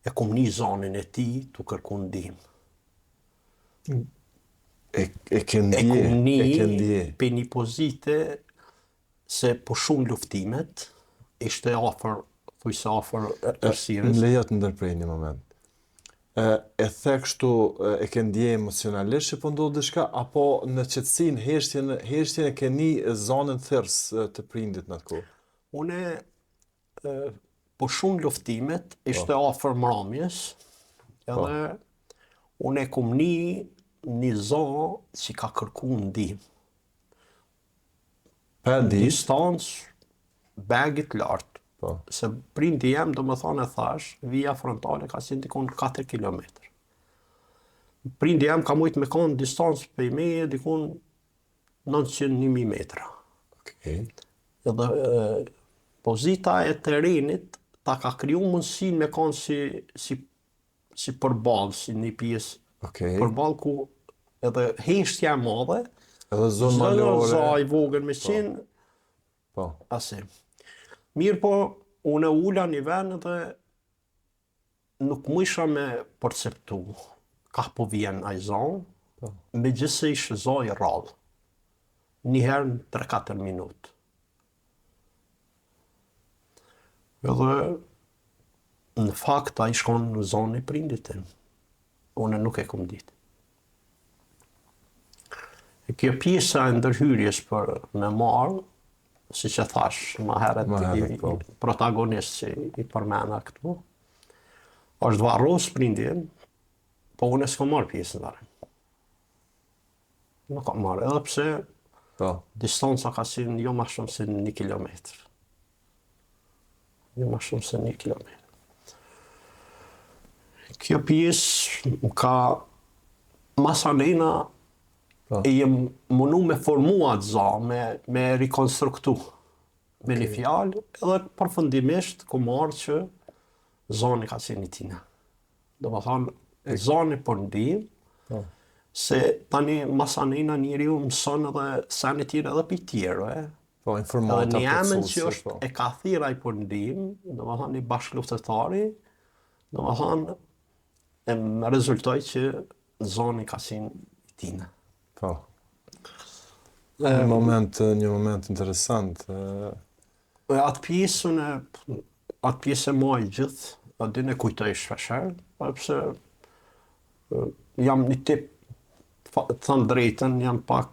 e kom një zonin e ti të kërku ndihmë. E ke ndje. Për një pozite se po shumë luftimet ishte afër, thujse afër errësirës. Më lejo të ndërprej një moment. E the kështu e ke ndje emocionalisht që po ndodh diçka apo në qetësinë heshtjen e keni zonën thers të prindit në atë kohë? Une po shumë luftimet ishte afër mramjes, edhe une kom një zonë që ka kërku ndihmë. Per ditë? Distancë bagit lartë. Po. Se prindi jem, do më thonë e thash, vija frontale ka qenë dikon 4 kilometër. Prindi jem ka mujtë me konë distancë për meje dikon 900-1000 metra. Okej. Edhe pozita e terrenit ta ka kriju mundësinë me kanë si përballë, si një pjesë Okej. përballë ku edhe heshtja e madhe, Edhe zonë zona malore. za i vogël me qenë, Po. asi. Mirë po, unë ula një vend dhe nuk më isha me perceptu ka po vjen ai zonë, me gjithse ishte zonë i rradhë. Njëherë në 3-4 minutë. Edhe në fakt ai shkon në zonën e prindit tim. Unë nuk e kom ditë. E kjo pjesa e ndërhyrjes për me marë, si që thash më herët, po. protagonist që i përmena këtu, është varros prindin, po unë s'kom marrë pjesë në varë. Nuk kam marrë, edhe pse Po. distanca ka qenë jo ma shumë se 1 kilometër. Jo ma shumë se 1 kilometër. Kjo pjesë më ka masanena Po. e jem mundu me formu atë za, me rekonstruktu. Me një fjalë, edhe përfundimisht ku marrë që zani ka qenë i tina. Do më thonë, zani për ndim, Po. se tani masanena njeriu mëson edhe sen e tjera edhe për tjero, Po, Edhe informata një emën që përcuese, është po. e ka thira i për ndim, do më thonë i bashkëluftëtari, do më thonë e më rezultoj që zani ka qenë i tina. Po. Një moment interesant. Atë pjesë e maj gjithë, aty ne kujtoj shpesher, përse jam një tip, të thënë drejtën, jam pak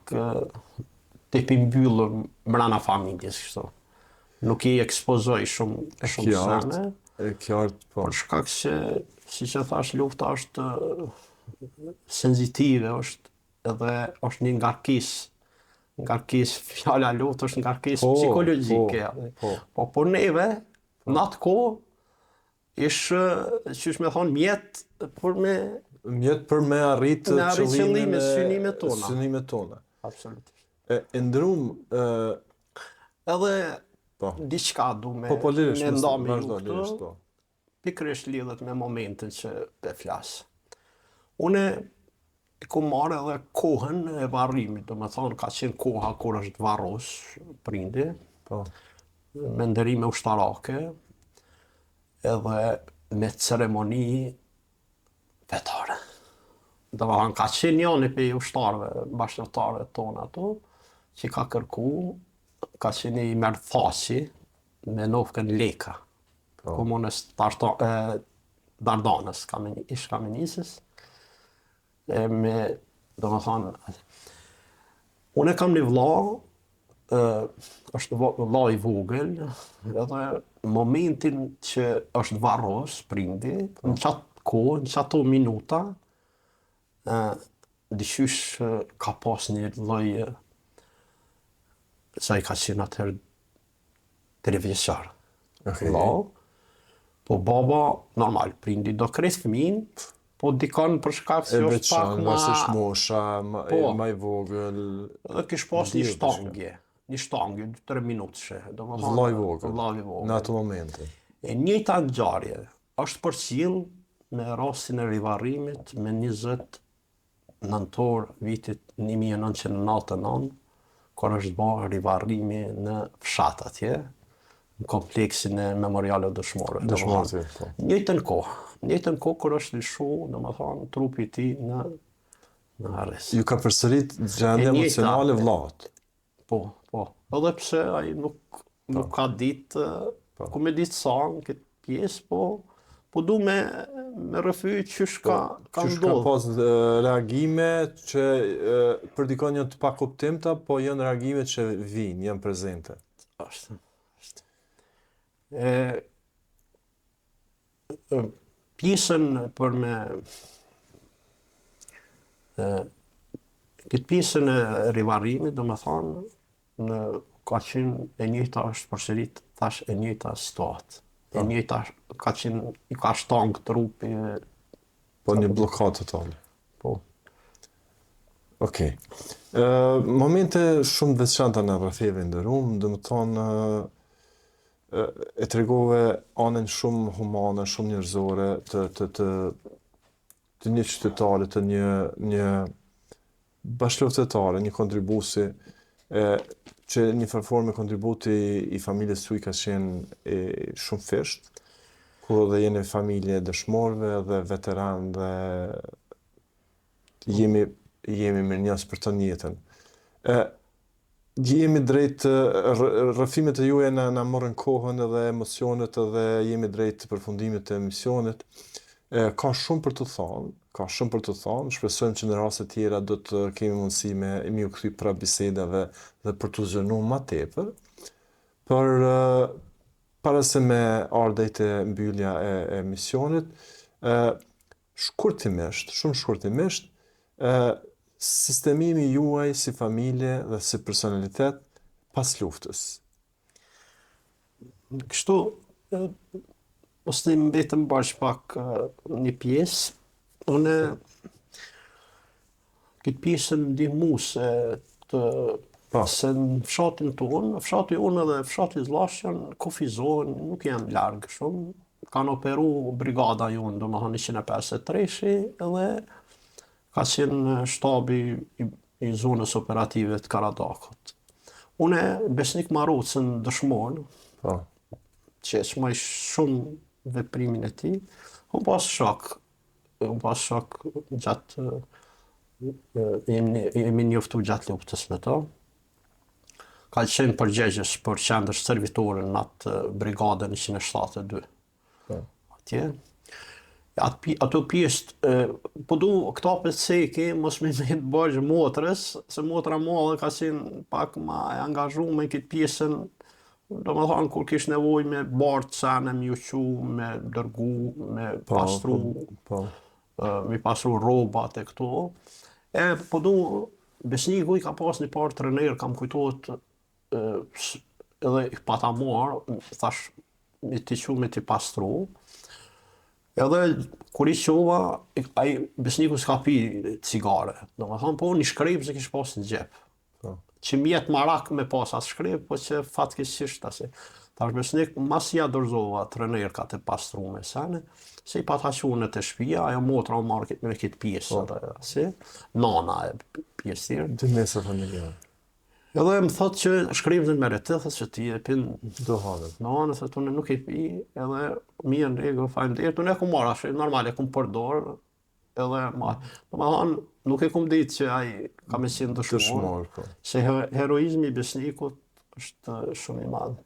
tip i mbyllur mbrana familjes, kështu. Nuk i ekspozoj shumë sene, E qartë, po. për shkak se, si që thash, lufta është senzitive, edhe është një ngarkesë, fjala luftë është ngarkesë Po, psikologjike. po. Po neve, në atë kohë, ishte, që është me thonë, mjet për me arritë Me arrit qëllimin, synimet tona. Absolutisht. Absolutisht. E ndrum, Edhe po. diçka du me Lirisht, me ndami vazhdo, ju lirisht, këtu, po. pikërisht lidhet me momentin që e flas. Une ku marrë edhe kohën e varrimit, do me thonë, ka qenë koha kur është varros prindi, Po. me ndërime ushtarake, edhe me ceremoni vetare. Do me thonë, ka qenë janë për ushtarëve, bashkëtarëve tonë ato, që ka kërku, ka qenë i merë thasi me nofkën Leka, komunës Dardanës, ish Kamenisës, do me thonë, unë e kam një vlla, është vlla i vogël, edhe momentin që është varros, prindi, në qatë kohë, në qato minuta, dyshysh ka pas një lloj, sa i ka qenë atëherë 3 vjeçar. Vlla, po baba, normal, prindi do kres fëmin, po dikon për shkak se është pak ma... është mosha, ma i vogël. Edhe kish pas një shtangje, 2-3 minutëshe. Vlla i vogël, në ato momente. E njëjta ngjarje është përcjell me rastin e rivarrimit me 20 nëntor vitit 1999, kur është bërë rivarrimi në fshat atje, në kompleksin e memorialet dëshmorëve. Dëshmorëve, po. Njëjtën kohë kur është lëshu, domethënë trupi i tij në arrest. Ju ka përsërit gjendja emocionale vllaut. Po. Edhe pse ai nuk ka ditë, ku me ditë sa në këtë pjesë, po du me rëfy qysh ka ndodhë. Ka pas reagime që për dikon janë të pakuptimta, po janë reagime që vinë, janë prezente. Ashtë. Pjesën për me... Këtë pjesën e rivarrimit, do me thonë, ka qenë e njëjta është përsërit, thash e njëjta situatë. E njëjta ka qenë, i ka shtangë trupi. Po një blokad totale. Po. Okej. Momente shumë të veçanta në rretheve ndërum, do të thonë e tregove anën shumë humane, shumë njerëzore të një qytetare, të një bashkëloftetare, një kontribuesi, që një farforme kontributi i familjes tuaj ka qenë shumë fisht, ku edhe jeni familje dëshmorëve dhe veteran dhe jemi mirënjohës për të jetën. Jemi drejt rrëfimet e juaja na morën kohën edhe emocionet edhe jemi drejt përfundimit të emisionit. Ka shumë për të thonë, shpresojmë që në raste tjera do të kemi mundësi me u kthy pra bisedave dhe për të zënuar më tepër. Para se me ardhur te mbyllja e emisionit, shumë shkurtimisht, sistemimi juaj si familje dhe si personalitet pas luftës. Kështu, mos të mbetëm bashkë pak një pjesë, unë këtë pjesën ndihmuese se në fshatin tonë, fshati unë dhe fshati Zllashjan kufizohen, nuk janë largë shumë, kanë operu brigada jonë, domethënë 153-shi edhe ka qenë shtabi i zonës operative të Karadakut. Unë besnik Marocën dëshmon, që shmoj shumë veprimin e tij, unë pas shok gjatë jemi njoftu gjatë luftës me to. Ka qenë përgjegjës për qendër servitore në atë brigadën 172. Atje. Ato pjesë, po du këta pëseke, mos me të bëjë motrës, se motra madhe ka qenë pak ma e angazhuar me këtë pjesën, domethënë kur kish nevojë me bartë sene, me uqu, me dërgu, me pastru, me pastru rrobat e këto. Po du, besniku i ka pas një parë trener, kam kujtohet, edhe i pata marë, thash, me t'i qu me t'i pastru. Edhe kur i qova, ai besniku s'ka pi cigare. Domethënë, po një shkrep se kish pas në xhep. Që mjet marak me pas atë shkrep, po që fatkeqësisht asi. Tash besnik, mas ja dorëzova trenerka të pastrume sene, se i pata qune të shtëpia, ajo motra u marrë me këtë pjesë, asi, nana e pjesë tjerë. Dy mesa familjarë. Edhe më thotë që shkripën me rete, thëtë që ti e pin do hanë. Në thëtë unë nuk e pi, edhe mirë në rego, faleminderit, unë e kum marrë, ashtë normal e kum përdor, edhe marrë. Domethënë, nuk e kum ditë që ai ka me qenë dëshmor, se heroizmi i besnikut është shumë i madh.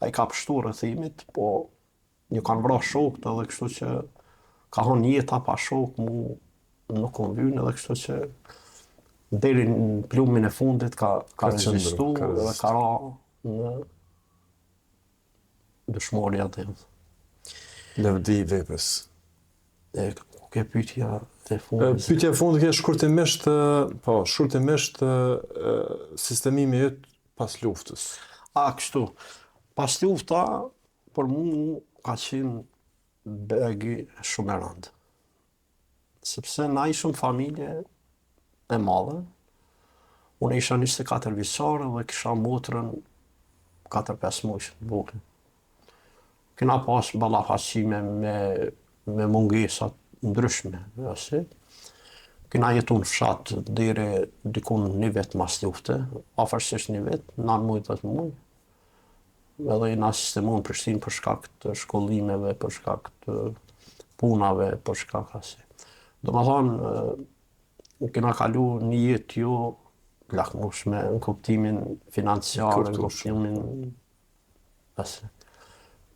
Ai ka pështu rrethimit, po ju kanë vrarë shokët edhe kështu që ka hënë jeta pa shok, mu nuk kom vynë edhe kështu që deri në plumin e fundit ka rezistu dhe ka ra në dëshmorja të jemë. Lavdi veprës. Ke pyetja e fundit? Pyetja e fundit është shkurtimisht sistemimi jot pas luftës. Kështu. Pas lufta, për mu ka qenë begi shumë e rëndë. Sepse na ishëm familje e madhe. Unë isha 24 vjeçare dhe kisha motrën 4-5 muaj të vogël. Kena pas ballafaqime me mungesat ndryshme, asi. Kena jetu në fshat deri dikun një vit mas lufte, afërsisht një vit, 9 muaj, 10 muaj. Edhe na sistemon Prishtinë për shkak të shkollimeve, për shkak të punave, për shkak asi. Domethënë, kena kalu një jetë jo lakmueshme në kuptimin financiar, në kuptimin asi.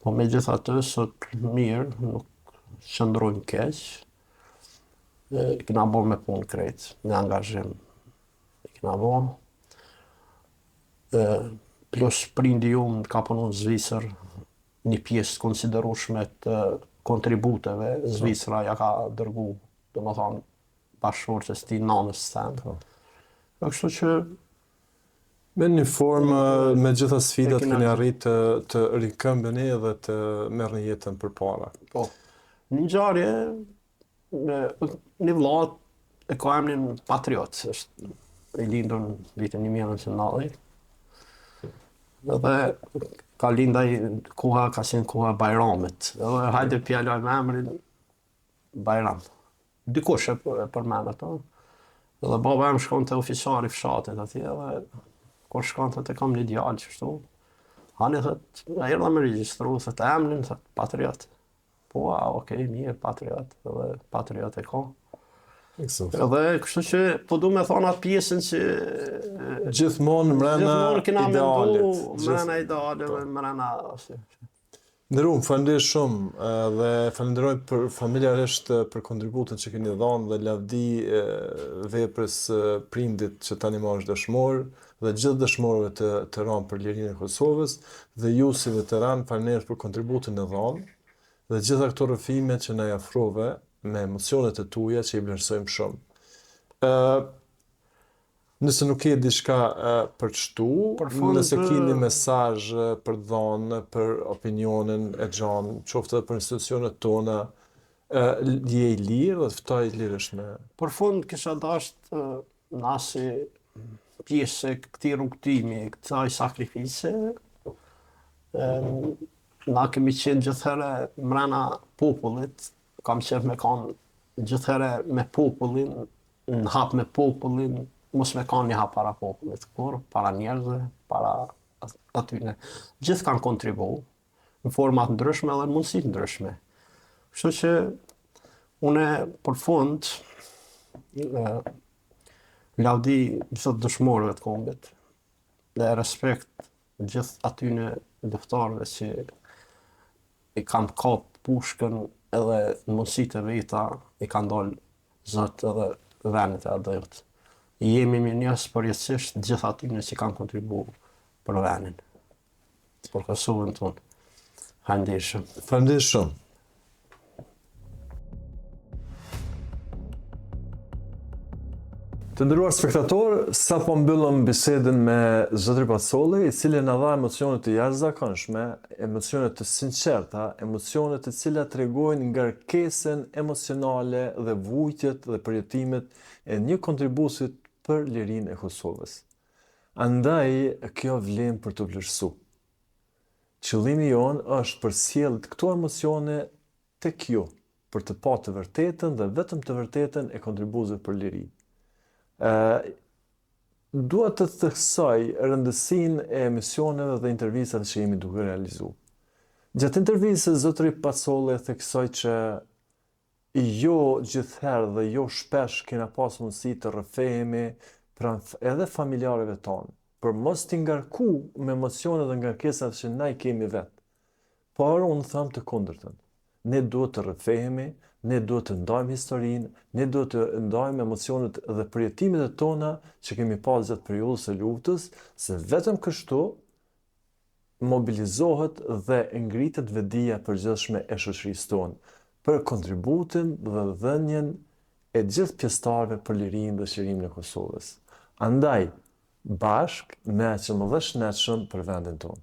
Po megjithatë, sot mirë, nuk qëndrojmë keq. Kena bërë me punë krejt, në angazhim. Kena bërë. Plus prindi jumë ka punu në Zvicër, një pjesë konsiderueshme të kontributeve, Zvicra ja ka dërgu, domethënë, bashkëshortes ti nanës sënë. Kështu që me një formë, me gjitha sfidat keni arrit të rikëmbeni dhe të merrni jetën përpara. Po. Një ngjarje një vëlla e ka emrin Patriot, është i lindur në vitin 1990. Edhe ka lindaj koha, ka qenë koha e Bajramit. Edhe hajde pjalloj me emrin Bajram. Dikush e përmend ato. Edhe baba em shkon te oficari i fshatit atje edhe kur shkon te kam një djalë kështu. Hani thot, erdha me regjistru, thot emrin, thot Patriot. Po, okej, mirë, Patriot, edhe Patriot e ka. Edhe kështu që po du me thonë atë pjesën që Gjithmonë mrena kena idealit. mrena ideale, mrena Ndërum, falenderoj shumë dhe falenderoj për familjarisht për kontributin që keni dhënë dhe lavdi veprës prindit që tani më është dëshmor dhe gjithë dëshmorëve të rënë për lirinë e Kosovës dhe ju si veteran falenderoj për kontributin e dhënë dhe gjitha këto rrëfime që na afrove me emocionet e tuaja që i vlerësojmë shumë. Nëse nuk ke diçka për të shtu, nëse ke një mesazh për të dhënë për opinionin e Xhan, qoftë edhe për institucionet tona, je i lirë dhe të ftoj lirisht me. Për fund kisha dashur na si pjesë e këtij rrugtimi, kësaj sakrifice, na kemi qenë gjithherë mrena popullit, kam qef me kanë gjithherë me popullin, në hap me popullin, mos me kanë një hap para popullit, kur para njerëzve, para atyne. Gjithë kanë kontribu, në format ndryshme dhe në mundësit ndryshme. Kështu që une për fund, lavdi gjithë dëshmorëve të kombit, dhe respekt gjithë atyne dëftarëve që i kanë kap pushkën edhe në mundësit e veta i kanë dalë zot edhe vendet e adhërt. Jemi mirënjohës përjetësisht gjithë atyre që kanë kontribu për vendin, për Kosovën tonë. Faleminderit shumë. Faleminderit shumë. Të nderuar spektatorë, sa po mbyllëm bisedën me Zotri Pacolli, i cili na dha emocione të jashtëzakonshme, emocione të sinqerta, emocione të cilat tregojnë ngarkesën emocionale dhe vujtjet dhe përjetimet e një kontribuesit për lirinë e Kosovës. Andaj, kjo vlen për të vlerësu. Qëllimi jon është për sjell këto emocione tek ju, për të pa të vërtetën dhe vetëm të vërtetën e kontribuesve për liri. Dua të theksoj rëndësinë e emisioneve dhe intervistave që jemi duke realizu. Gjatë intervistës, Zotri Pacolli theksoi që jo gjithherë dhe jo shpesh kena pas mundësi të rrëfehemi pranë edhe familjarëve tonë, për mos t'i ngarku me emocione dhe ngarkesat që na i kemi vetë. Por unë them të kundërtën. Ne duhet të rrëfehemi, ne duhet të ndajmë historinë, ne duhet të ndajmë emocionet dhe përjetimet e tona që kemi pas gjatë periudhës së luftës, se vetëm kështu mobilizohet dhe ngritet vetdia e përgjithshme e shoqërisë tonë për kontributin dhe dhënien e gjithë pjesëtarëve për lirinë dhe qërimin e Kosovës. Andaj, bashk me që më dhe shnetshëm për vendin tonë.